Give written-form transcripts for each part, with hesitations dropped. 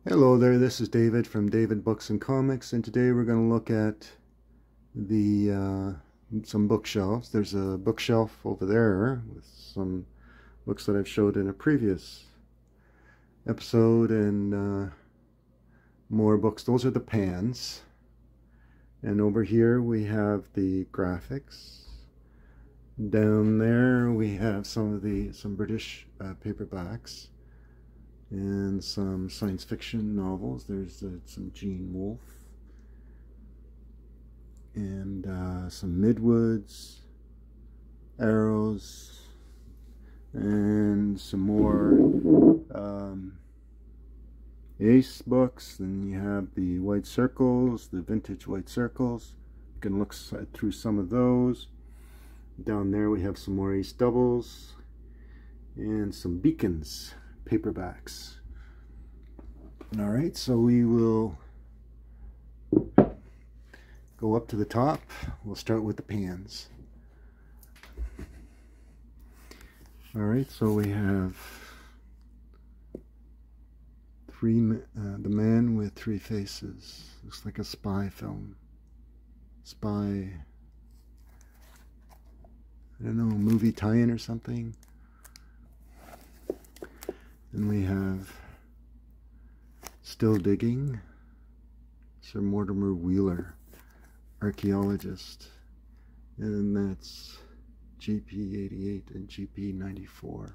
Hello there, this is David from David Books and Comics, and today we're going to look at some bookshelves. There's a bookshelf over there with some books that I've showed in a previous episode, and more books. Those are the pans. And over here we have the graphics. Down there we have some British paperbacks and some science fiction novels. There's some Gene Wolfe and some Midwoods, Arrows, and some more Ace books. Then you have the White Circles, the vintage White Circles. You can look through some of those. Down there we have some more Ace doubles and some Beacons paperbacks. All right, so we will go up to the top. We'll start with the pans. All right, so we have the Man with Three Faces. Looks like a spy film. I don't know, movie tie-in or something. Then we have Still Digging, Sir Mortimer Wheeler, archaeologist, and that's GP88 and GP94. All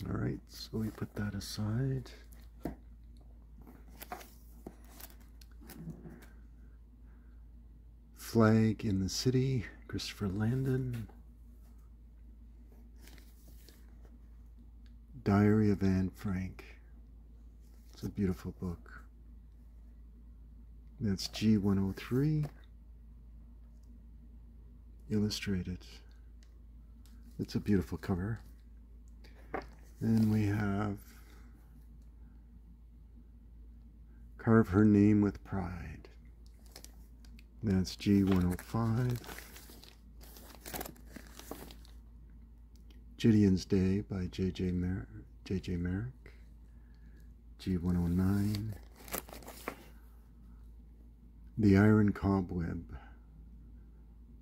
right, so we put that aside. Flag in the City, Christopher Landon. Diary of Anne Frank. It's a beautiful book. That's G103. Illustrated. It's a beautiful cover. Then we have Carve Her Name with Pride. That's G105. Gideon's Day by J.J. Merrick. G109. The Iron Cobweb,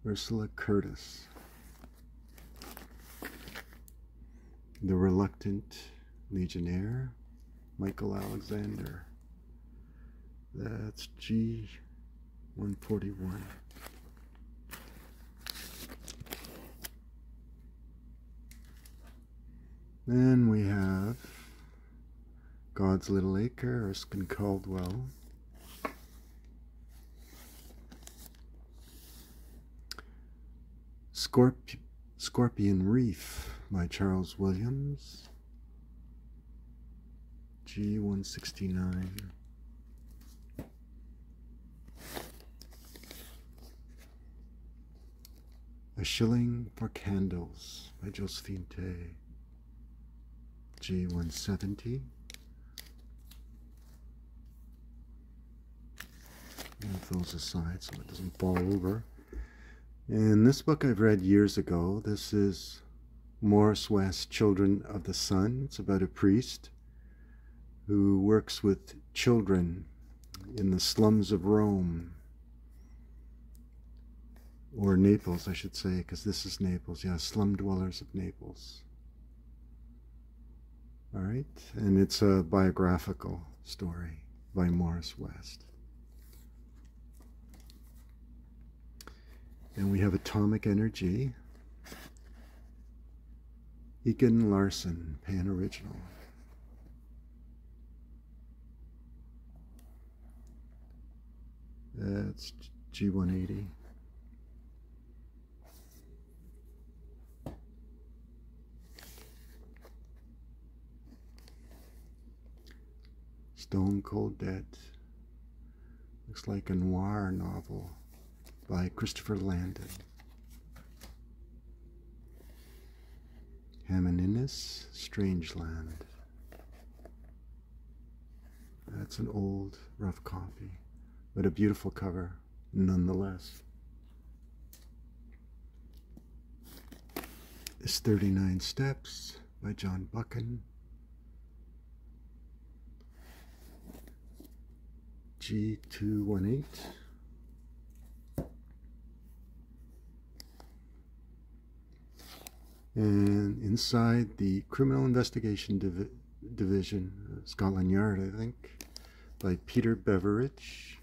Ursula Curtis. The Reluctant Legionnaire, Michael Alexander. That's G141. Then we have God's Little Acre, Erskine Caldwell. Scorpion Reef by Charles Williams. G169. A Shilling for Candles by Josephine Tay. G170. Move those aside so it doesn't fall over. And this book I've read years ago. This is Morris West, Children of the Sun. It's about a priest who works with children in the slums of Rome. Or Naples, I should say, because this is Naples. Yeah, slum dwellers of Naples. All right, and it's a biographical story by Morris West. And we have Atomic Energy. Egan Larson, Pan Original. That's G180. Stone Cold Dead. Looks like a noir novel by Christopher Landon. Hammond Strangeland. That's an old, rough copy, but a beautiful cover nonetheless. It's 39 Steps by John Buchan. G218. And inside the Criminal Investigation Division, Scotland Yard, I think, by Peter Beveridge.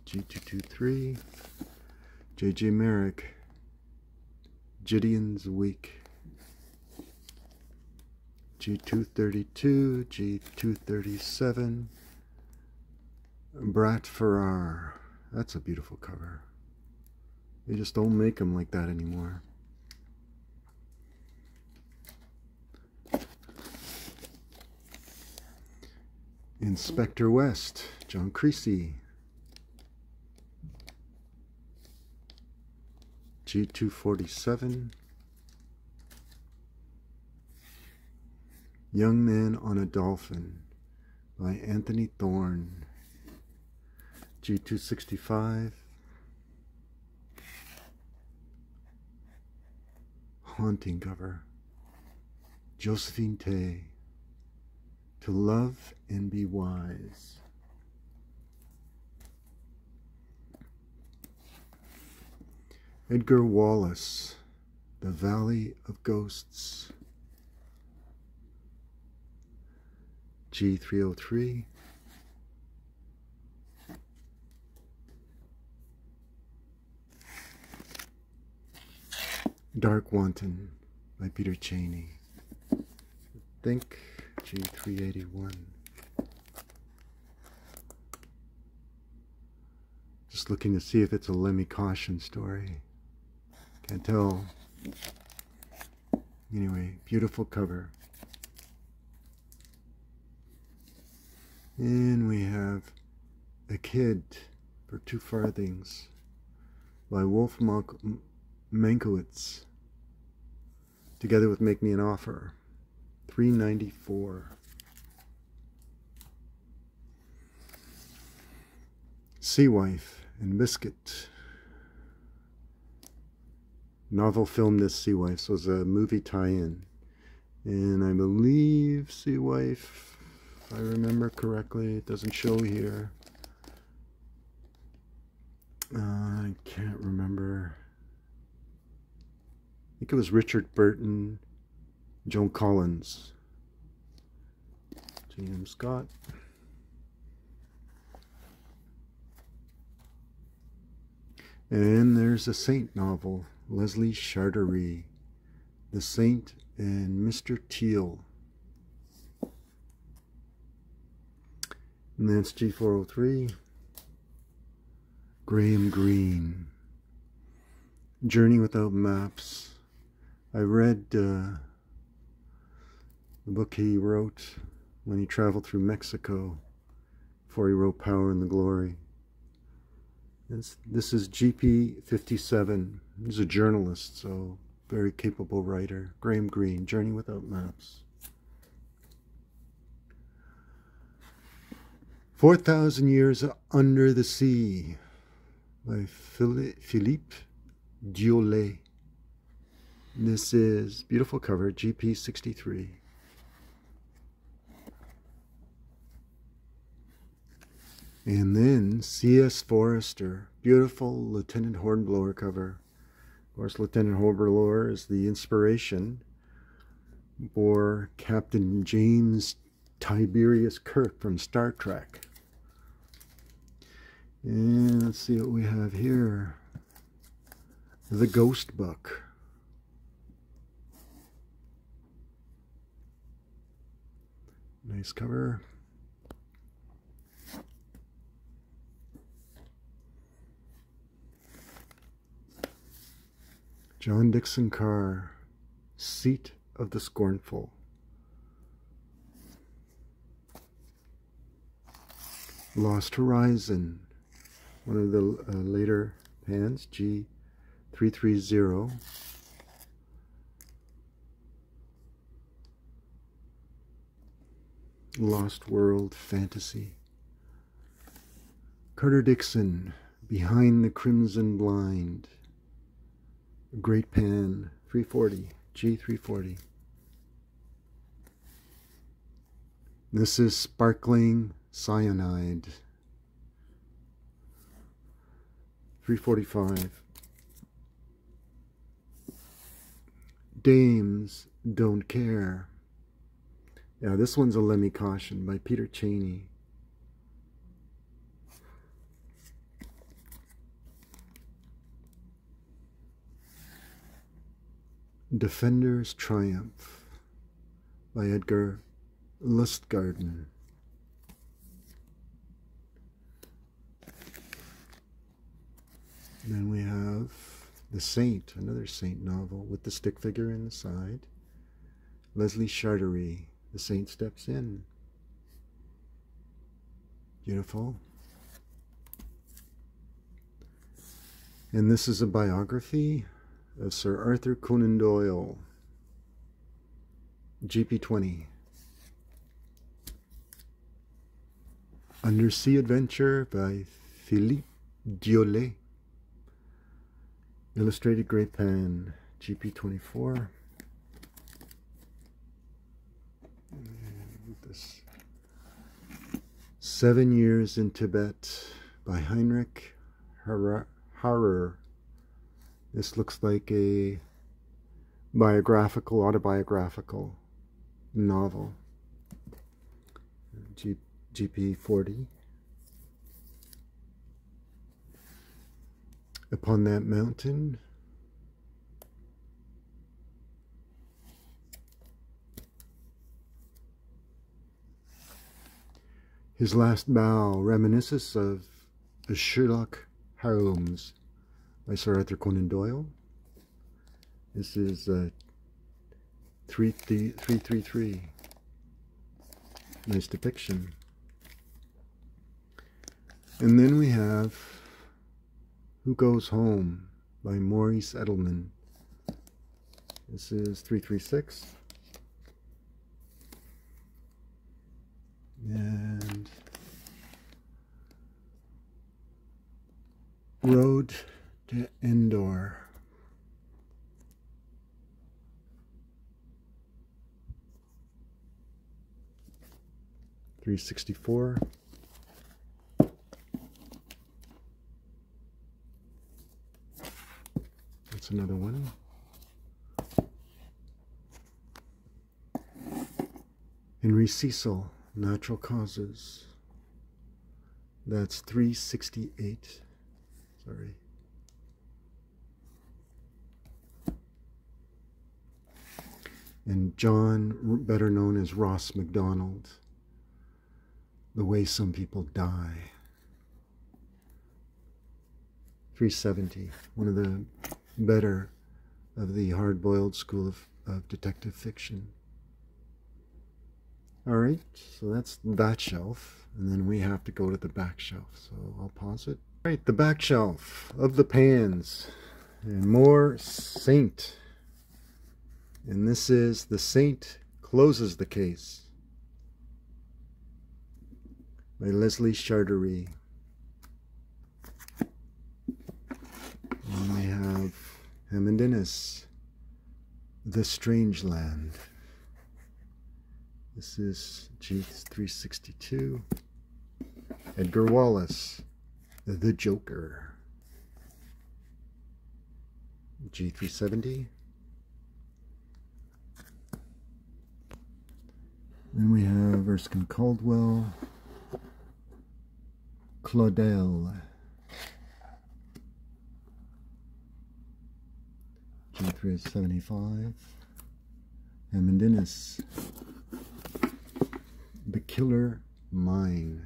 G223, J.J. Merrick, Gideon's Week. G232, G237, Brat Farrar. That's a beautiful cover. They just don't make them like that anymore. Inspector West, John Creasy. G247, Young Man on a Dolphin by Anthony Thorne. G265, haunting cover, Josephine Tay, To Love and Be Wise. Edgar Wallace, The Valley of Ghosts. G303, Dark Wanton by Peter Cheney. I think G381. Just looking to see if it's a Lemmy Caution story. Can't tell. Anyway, beautiful cover. And we have A Kid for 2 Farthings by Wolf Mankiewicz, together with Make Me an Offer, $3.94. Sea Wife and Biscuit. Novel filmed as Sea Wife, so it's a movie tie-in. And I believe Sea Wife, if I remember correctly, it doesn't show here. I can't remember. I think it was Richard Burton, Joan Collins, J.M. Scott. And there's a Saint novel, Leslie Charteris, The Saint and Mr. Teal. And that's G403, Graham Greene, Journey Without Maps. I read the book he wrote when he traveled through Mexico before he wrote Power and the Glory. This is GP 57. He's a journalist, so very capable writer. Graham Greene, Journey Without Maps. 4,000 Years Under the Sea by Philippe Diolet. This is beautiful cover, GP 63. And then C.S. Forrester, beautiful Lieutenant Hornblower cover. Of course, Lieutenant Hornblower is the inspiration for Captain James Tiberius Kirk from Star Trek. And let's see what we have here. The Ghost Book. Nice cover. John Dixon Carr, Seat of the Scornful. Lost Horizon, one of the later pans, G330. Lost World Fantasy. Carter Dixon, Behind the Crimson Blind. Great Pan, 340, G340. This is Sparkling Cyanide. $3.45. Dames Don't Care. Yeah, this one's a Lemmy Caution by Peter Cheney. Defender's Triumph by Edgar Lustgarten. And then we have The Saint, another Saint novel with the stick figure in the side. Leslie Charteris, The Saint Steps In. Beautiful. And this is a biography of Sir Arthur Conan Doyle. GP20. Undersea Adventure by Philippe Diolet. Illustrated Great Pan. GP24. And this 7 Years in Tibet by Heinrich Harrer. This looks like a biographical, autobiographical novel. GP40. Upon That Mountain. His Last Bow, reminiscence of a Sherlock Holmes by Sir Arthur Conan Doyle. This is 333. Nice depiction. And then we have Who Goes Home by Maurice Edelman. This is 336. And Road to Endor. $364. That's another one. Henry Cecil, Natural Causes. That's $368. Sorry. And John, better known as Ross MacDonald, The Way Some People Die. $370. One of the better of the hard-boiled school of detective fiction. Alright, so that's that shelf. And then we have to go to the back shelf. So I'll pause it. Alright, the back shelf of the pans. And more Saint. And this is The Saint Closes the Case by Leslie Charteris. And we have Hammond Innes, The Strange Land. This is G362. Edgar Wallace, The Joker. G370. Then we have Erskine Caldwell, Claudel. G375. Hammond Innes, The Killer Mine.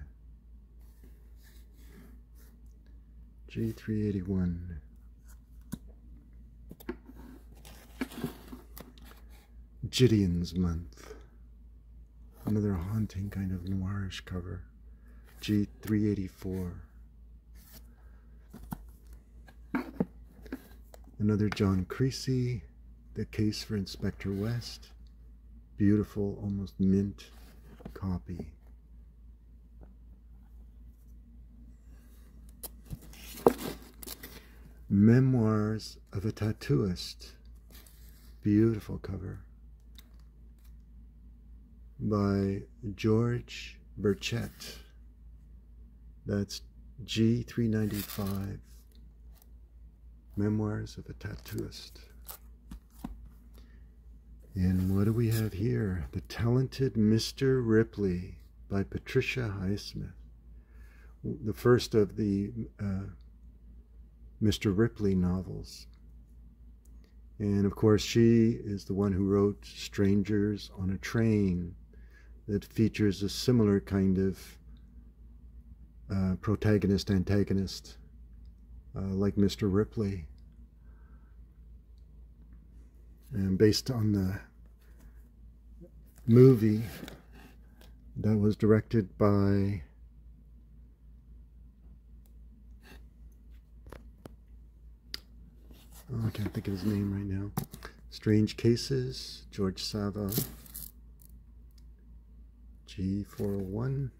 G381. Gideon's Month. Another haunting kind of noirish cover. G384. Another John Creasy, The Case for Inspector West. Beautiful, almost mint copy. Memoirs of a Tattooist. Beautiful cover. by George Bert. That's G395, Memoirs of a Tattooist. And what do we have here? The Talented Mr. Ripley by Patricia Highsmith. The first of the Mr. Ripley novels. And of course, she is the one who wrote Strangers on a Train, that features a similar kind of protagonist-antagonist like Mr. Ripley. And based on the movie that was directed by I can't think of his name right now. Strange Cases, George Sava. G401.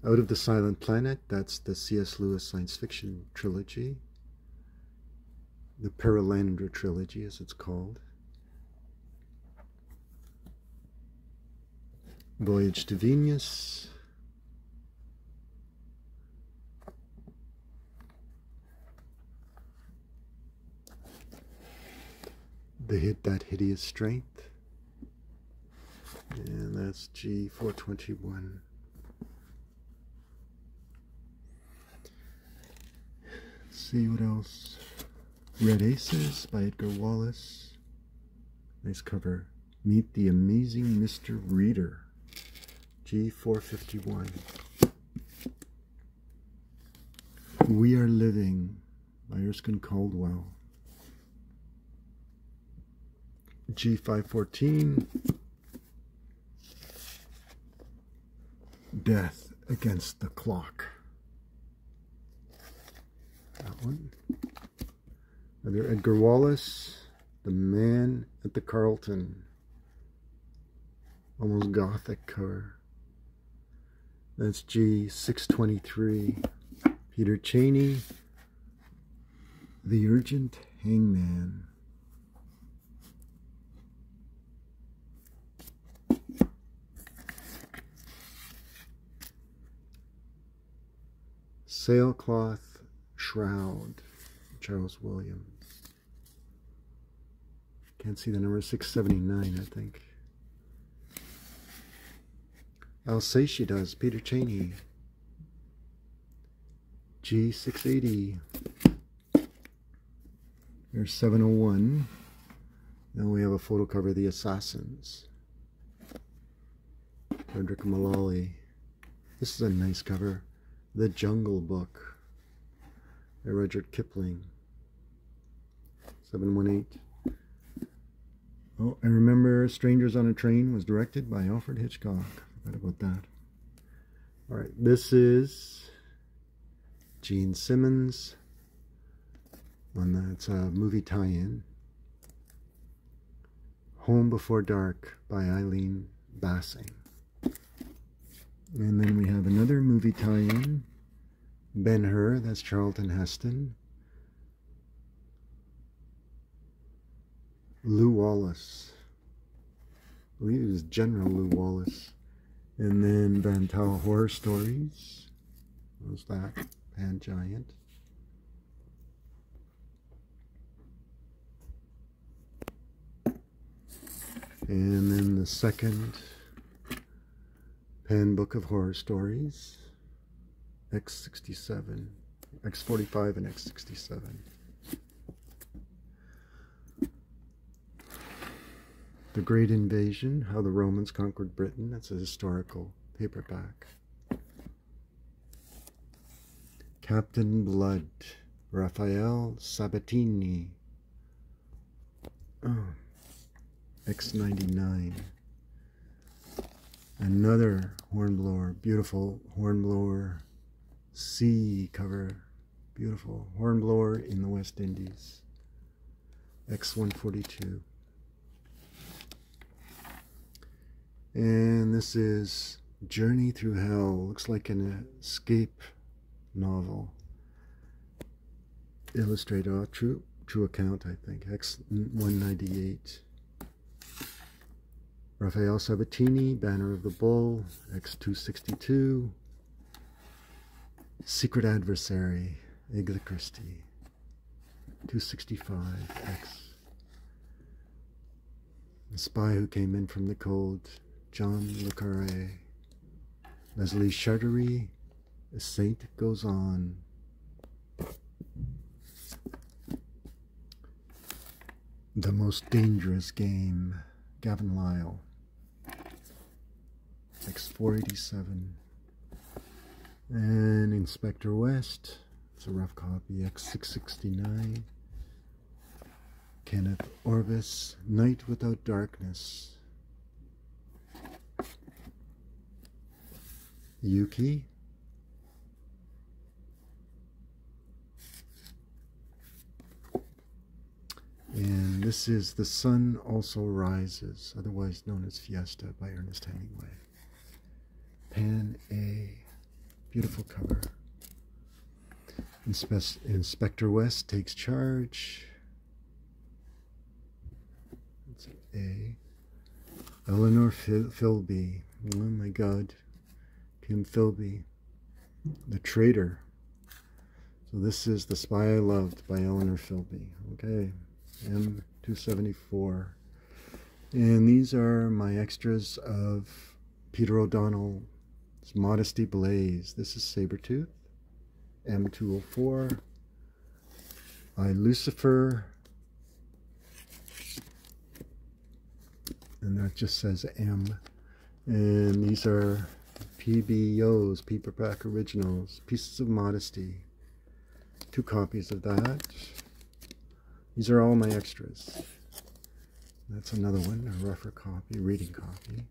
Out of the Silent Planet, that's the C.S. Lewis science fiction trilogy. The Perelandra trilogy, as it's called. Voyage to Venus. That Hideous Strength. And that's G421. Let's see what else. Red Aces by Edgar Wallace. Nice cover. Meet the Amazing Mr. Reader. G451. We Are Living by Erskine Caldwell. G514. Death Against the Clock. That one. Another Edgar Wallace, The Man at the Carlton. Almost gothic cover. That's G623. Peter Cheney, The Urgent Hangman. Sailcloth Shroud, Charles Williams. Can't see the number, 679, I think. I'll Say She Does, Peter Cheney. G680. There's 701. Now we have a photo cover of The Assassins. Frederick Mullally. This is a nice cover. The Jungle Book by Rudyard Kipling. 718. Oh, I remember Strangers on a Train was directed by Alfred Hitchcock. Forgot about that. Alright, this is Gene Simmons. It's a movie tie-in. Home Before Dark by Eileen Bassing. And then we have another movie tie-in. Ben-Hur, that's Charlton Heston. Lew Wallace. I believe it was General Lew Wallace. And then Van Tau Horror Stories. What was that? Pan Giant. And then the second Pan Book of Horror Stories. X67. X45 and X67. The Great Invasion, How the Romans Conquered Britain. That's a historical paperback. Captain Blood, Raphael Sabatini. Oh, X99. Another hornblower, beautiful hornblower sea cover. Beautiful hornblower in the West Indies. X142. And this is Journey Through Hell. Looks like an escape novel. Illustrated, true account, I think. X198. Raphael Sabatini, Banner of the Bull, X262. Secret Adversary, Agatha Christie, 265X. The Spy Who Came In From the Cold, John Le Carré. Leslie Charteris, A Saint Goes On. The Most Dangerous Game, Gavin Lyle, X487. And Inspector West, it's a rough copy, X669. Kenneth Orvis, Night Without Darkness. Yuki. And this is The Sun Also Rises, otherwise known as Fiesta by Ernest Hemingway. Pan A. Beautiful cover. Inspector West Takes Charge. That's A. Eleanor Philby. Oh my God. Kim Philby. The Traitor. So this is The Spy I Loved by Eleanor Philby. Okay. M274. And these are my extras of Peter O'Donnell's Modesty Blaze. This is Sabretooth. M204. I Lucifer. And that just says M. And these are PBOs, paperback originals. Pieces of Modesty. 2 copies of that. These are all my extras. That's another one, a rougher copy, reading copy.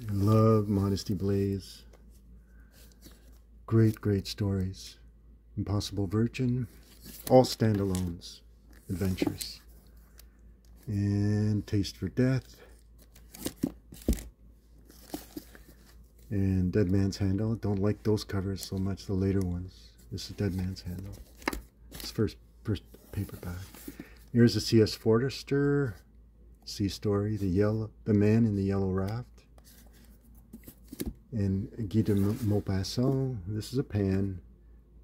I love Modesty Blaze. Great, great stories. Impossible Virgin. All standalones. Adventures. And Taste for Death. And Dead Man's Handle. Don't like those covers so much, the later ones. This is Dead Man's Handle. It's first paperback. Here's a C.S. Forster, Sea Story, the Man in the Yellow Raft, and Guy de Maupassant. This is a Pan,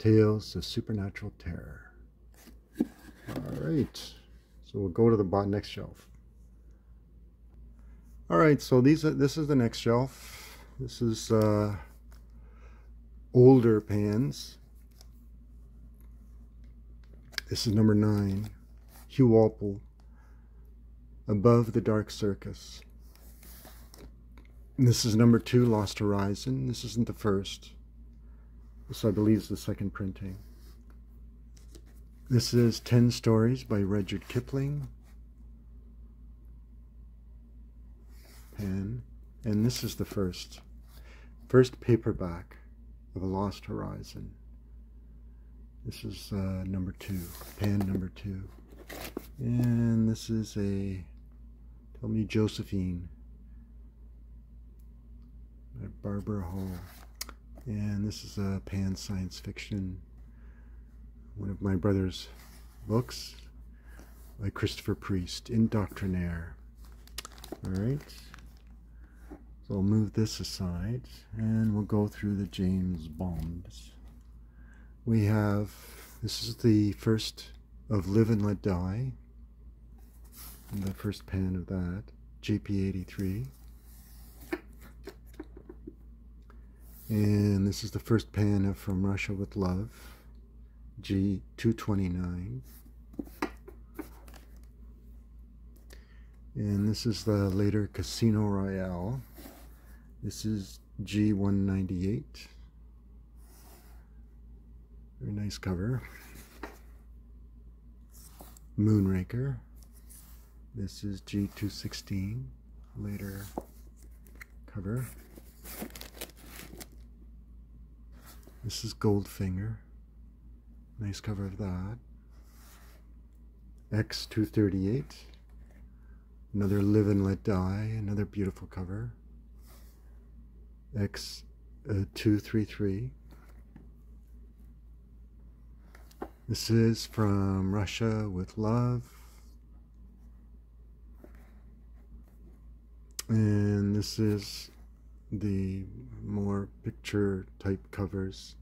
Tales of Supernatural Terror. All right, so we'll go to the next shelf. All right, so this is the next shelf. This is older Pans. This is number 9, Hugh Walpole, Above the Dark Circus. And this is number 2, Lost Horizon. This isn't the first. This, I believe, is the second printing. This is 10 Stories by Rudyard Kipling. Pan. And this is the first paperback of A Lost Horizon. This is number 2, Pan number 2. And this is a Tell Me Josephine by Barbara Hall. And this is a Pan science fiction, one of my brother's books by Christopher Priest, Indoctrinaire. Alright, so I'll move this aside and we'll go through the James Bonds. We have, this is the first of Live and Let Die, and the first pan of that, JP83. And this is the first pan of From Russia with Love, G229. And this is the later Casino Royale. This is G198. Very nice cover. Moonraker. This is G216, later cover. This is Goldfinger. Nice cover of that. X238. Another Live and Let Die, another beautiful cover. X233. This is From Russia with Love. And this is the more picture type covers,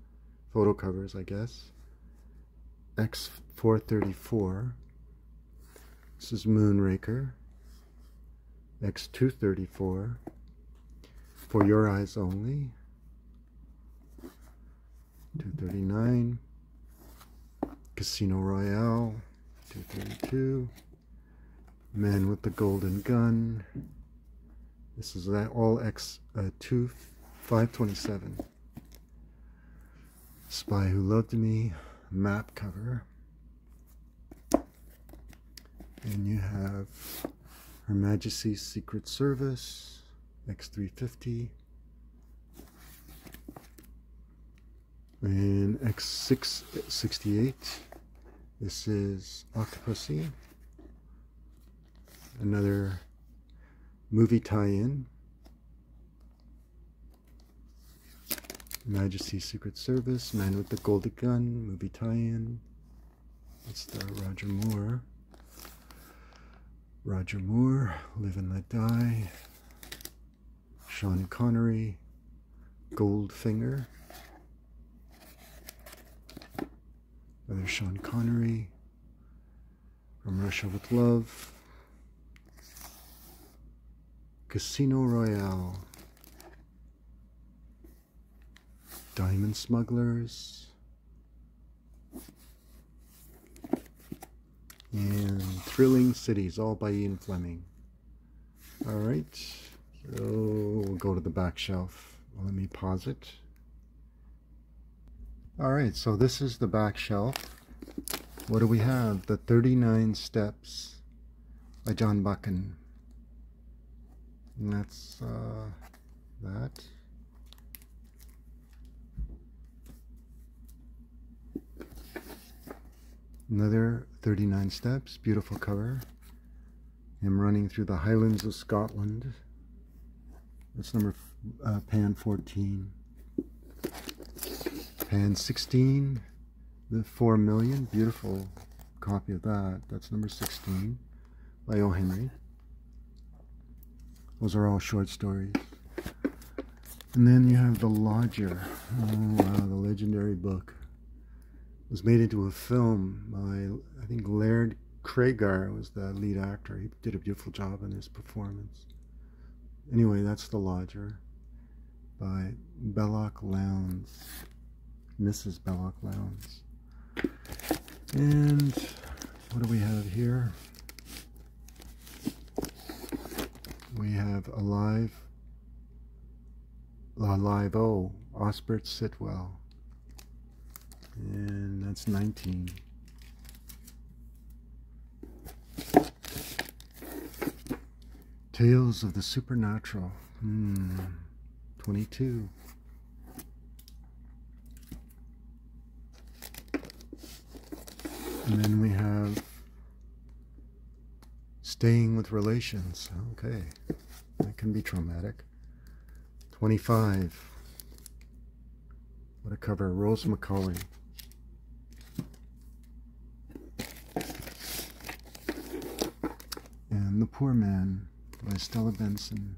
photo covers, I guess. X434. This is Moonraker. X234. For Your Eyes Only. 239. Casino Royale. 232. Man with the Golden Gun. This is that all X 527. Spy Who Loved Me, map cover. And you have Her Majesty's Secret Service, X350. And X668. This is Octopussy. Another movie tie-in. Majesty's Secret Service, Man with the Golden Gun, movie tie-in. That's the Roger Moore. Roger Moore, Live and Let Die. Sean Connery, Goldfinger. Another Sean Connery. From Russia with Love. Casino Royale. Diamond Smugglers. And Thrilling Cities, all by Ian Fleming. Alright, so we'll go to the back shelf. Let me pause it. Alright, so this is the back shelf. What do we have? The 39 Steps by John Buchan. And that's that. Another 39 Steps, beautiful cover. Him running through the Highlands of Scotland. That's number pan 14. Pan 16, the 4 Million, beautiful copy of that. That's number 16 by O. Henry. Those are all short stories. And then you have The Lodger. Oh wow, the legendary book. It was made into a film by, I think, Laird Craigar was the lead actor. He did a beautiful job in his performance. Anyway, that's The Lodger by Belloc Lowndes. Mrs. Belloc Lowndes. And what do we have here? We have Alive O, Osbert Sitwell. And that's 19. Tales of the Supernatural. 22. And then we have Staying with Relations. Okay, that can be traumatic. 25. What a cover. Rose McCauley. And The Poor Man by Stella Benson.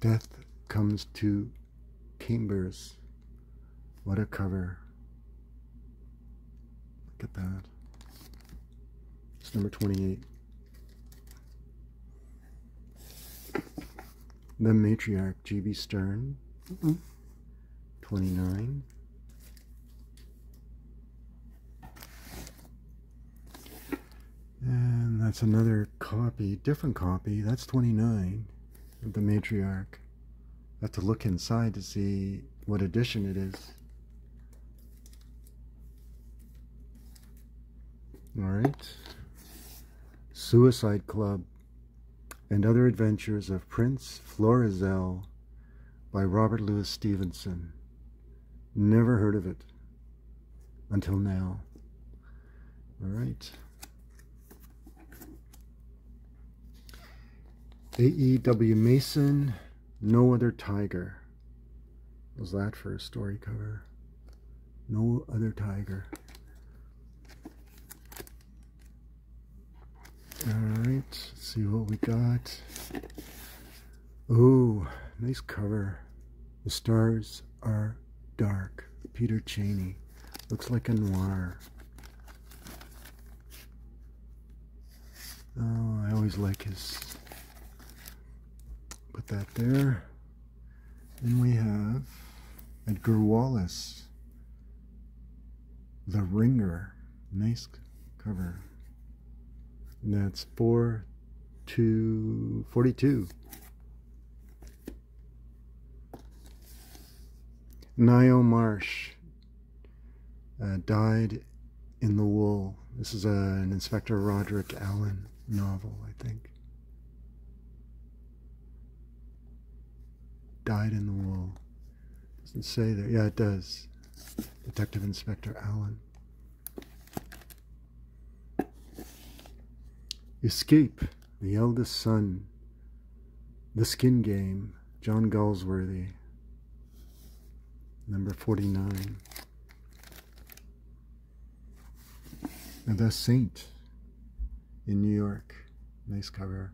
Death Comes to Chambers. What a cover. Look at that. It's number 28. The Matriarch, G.B. Stern. 29. And that's another copy, different copy. That's 29 of The Matriarch. I have to look inside to see what edition it is. Alright. Suicide Club and Other Adventures of Prince Florizel by Robert Louis Stevenson. Never heard of it until now. Alright. A.E.W. Mason, No Other Tiger. What was that for a story cover? No Other Tiger. Alright, let's see what we got. Oh, nice cover. The Stars Are Dark. Peter Cheney. Looks like a noir. Oh, I always like his. Put that there. Then we have Edgar Wallace. The Ringer. Nice cover. And that's 4/242. Nio Marsh. Died in the Wool. This is an Inspector Roderick Allen novel, I think. Died in the Wool. Doesn't say there. Yeah, it does. Detective Inspector Allen. Escape, The Eldest Son. The Skin Game, John Galsworthy. Number 49. The Saint in New York. Nice cover.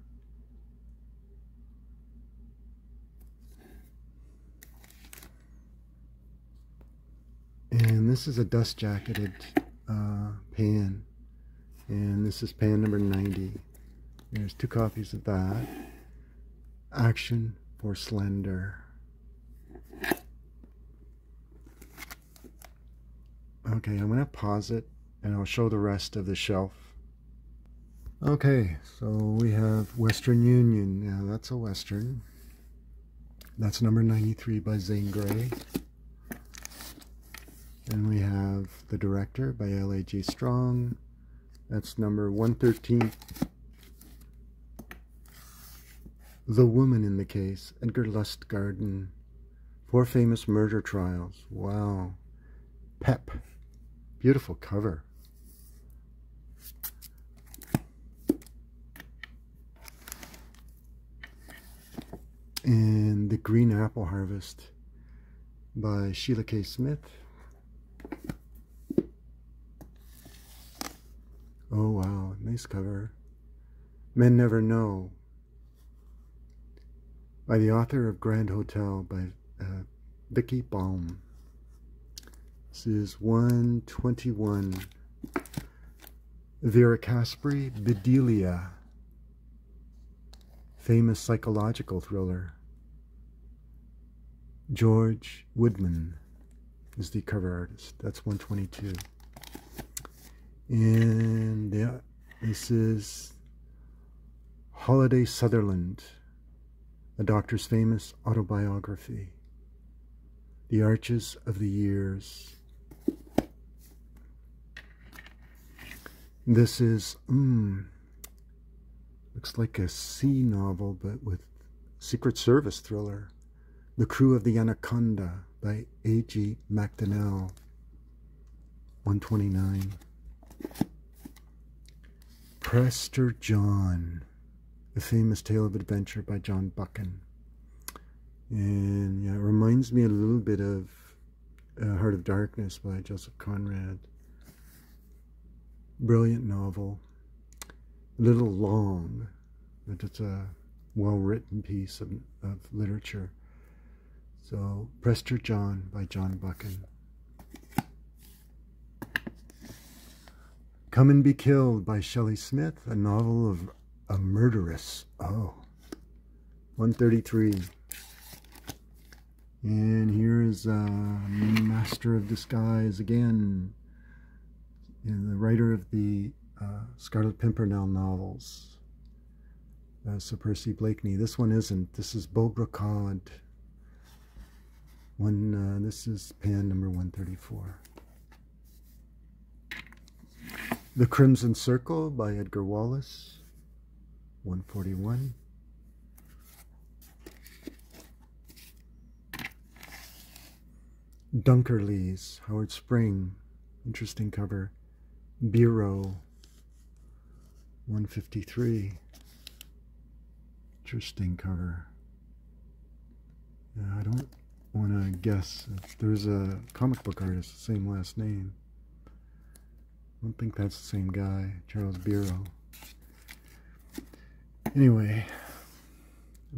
And this is a dust-jacketed pan. And this is pan number 90. There's 2 copies of that. Action for Slender. Okay, I'm going to pause it and I'll show the rest of the shelf. Okay, so we have Western Union. Now that's a Western. That's number 93 by Zane Grey. And we have The Director by L.A.G. Strong. That's number 113. The Woman in the Case, Edgar Lustgarten. 4 Famous Murder Trials. Wow. Pep. Beautiful cover. And The Green Apple Harvest by Sheila K. Smith. Oh wow, nice cover. Men Never Know by the author of Grand Hotel by Vicky Baum. This is 121. Vera Caspary, Bedelia. Famous psychological thriller. George Woodman is the cover artist. That's 122. And yeah, this is Holiday Sutherland, a doctor's famous autobiography. The Arches of the Years. This is, looks like a sea novel, but with Secret Service thriller. The Crew of the Anaconda by A.G. MacDonnell. 129. Prester John, A Famous Tale of Adventure by John Buchan. And yeah, it reminds me a little bit of Heart of Darkness by Joseph Conrad. Brilliant novel. A little long, but it's a well-written piece of literature. So, Prester John by John Buchan. Come and Be Killed by Shelley Smith, a novel of a murderess. Oh, 133. And here's Master of Disguise again. And the writer of the Scarlet Pimpernel novels. Sir Percy Blakeney. This one isn't. This is Beaubracad. This is pan number 134. The Crimson Circle by Edgar Wallace. 141. Dunkerleys, Howard Spring. Interesting cover. Bureau. 153. Interesting cover. I don't want to guess if there's a comic book artist, same last name. I don't think that's the same guy. Charles Bureau. Anyway,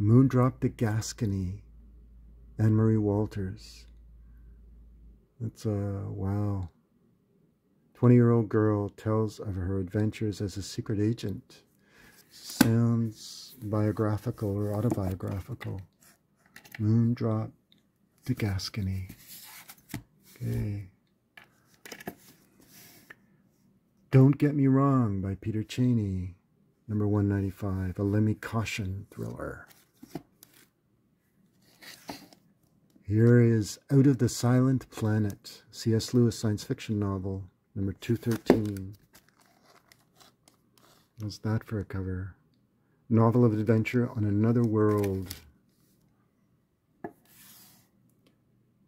Moondrop to Gascony, Anne-Marie Walters. That's wow. 20-year-old girl tells of her adventures as a secret agent. Sounds biographical or autobiographical. Moondrop to Gascony. Okay. Don't Get Me Wrong by Peter Cheney. Number 195. A Lemmy Caution thriller. Here is Out of the Silent Planet. C.S. Lewis science fiction novel. Number 213. What's that for a cover? Novel of adventure on another world.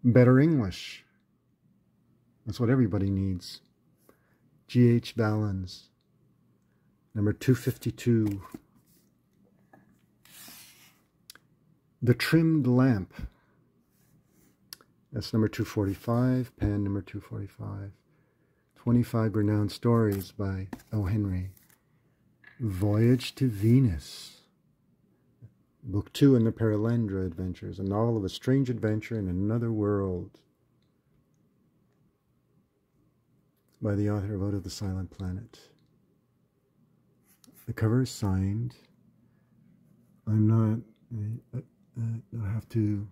Better English. That's what everybody needs. G.H. Valens. Number 252. The Trimmed Lamp. That's number 245. Pan number 245. 25 Renowned Stories by O. Henry. Voyage to Venus. Book 2 in the Perelandra Adventures. A novel of a strange adventure in another world. By the author of Out of the Silent Planet. The cover is signed. I'm not... I have to...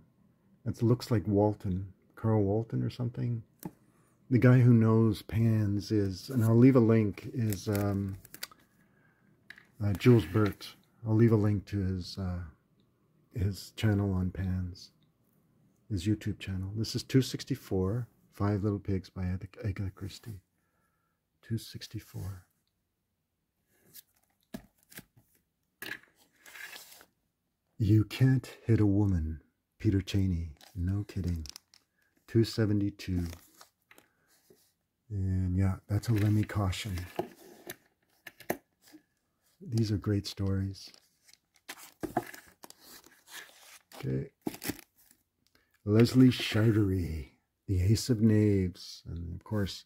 It looks like Walton. Carl Walton or something. The guy who knows pans is... And I'll leave a link, is Jules Bert. I'll leave a link to his channel on pans. His YouTube channel. This is 264. Five Little Pigs by Agatha Christie. 264. You Can't Hit a Woman, Peter Cheney. No kidding. 272. And yeah, that's a Lemmy Caution. These are great stories. Okay. Leslie Charteris, The Ace of Knaves. And of course,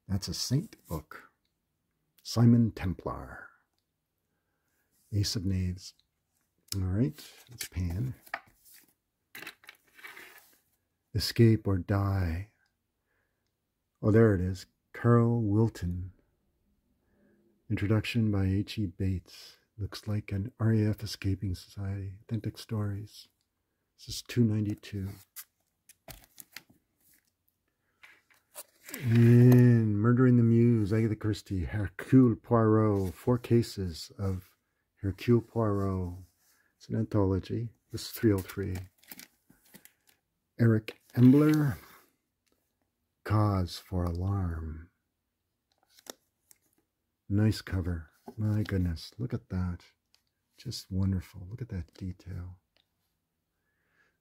that's a saint book. Simon Templar. Ace of Knaves. All right, it's Pan. Escape or Die. Oh, there it is. Carl Wilton. Introduction by H.E. Bates. Looks like an RAF Escaping Society. Authentic Stories. This is 292. And Murdering the Muse, Agatha Christie. Hercule Poirot. 4 cases of Hercule Poirot. It's an anthology. This is 303. Eric Embler. Cause for Alarm. Nice cover. My goodness. Look at that. Just wonderful. Look at that detail.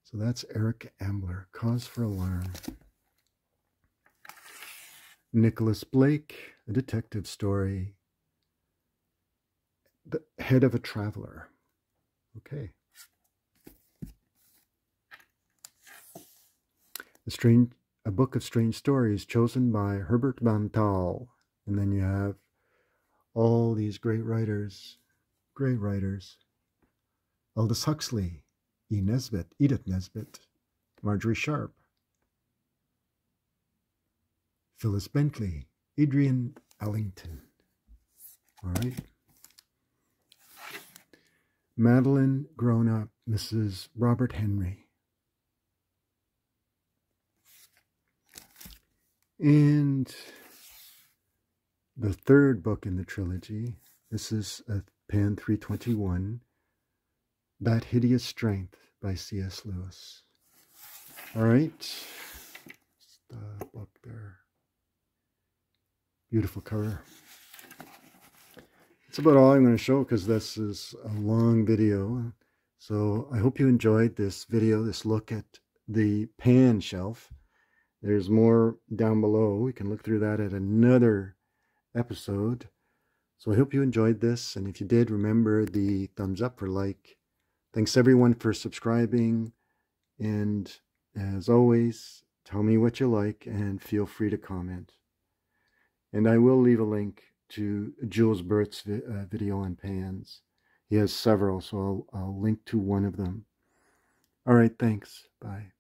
So that's Eric Ambler. Cause for Alarm. Nicholas Blake. A detective story. The Head of a Traveler. Okay. A Book of Strange Stories chosen by Herbert Van Taal. And then you have all these great writers. Aldous Huxley, Edith Nesbit, Marjorie Sharp, Phyllis Bentley, Adrian Ellington. All right. Madeline Grown Up, Mrs. Robert Henry. And the third book in the trilogy, this is Pan 321, That Hideous Strength by C.S. Lewis. All right. The book there. Beautiful cover. That's about all I'm going to show because this is a long video. So I hope you enjoyed this video, this look at the Pan shelf. There's more down below. We can look through that at another episode. So I hope you enjoyed this. And if you did, remember the thumbs up for like. Thanks everyone for subscribing. And as always, tell me what you like and feel free to comment. And I will leave a link to Jules Bert's video on pans. He has several, so I'll link to one of them. All right, thanks. Bye.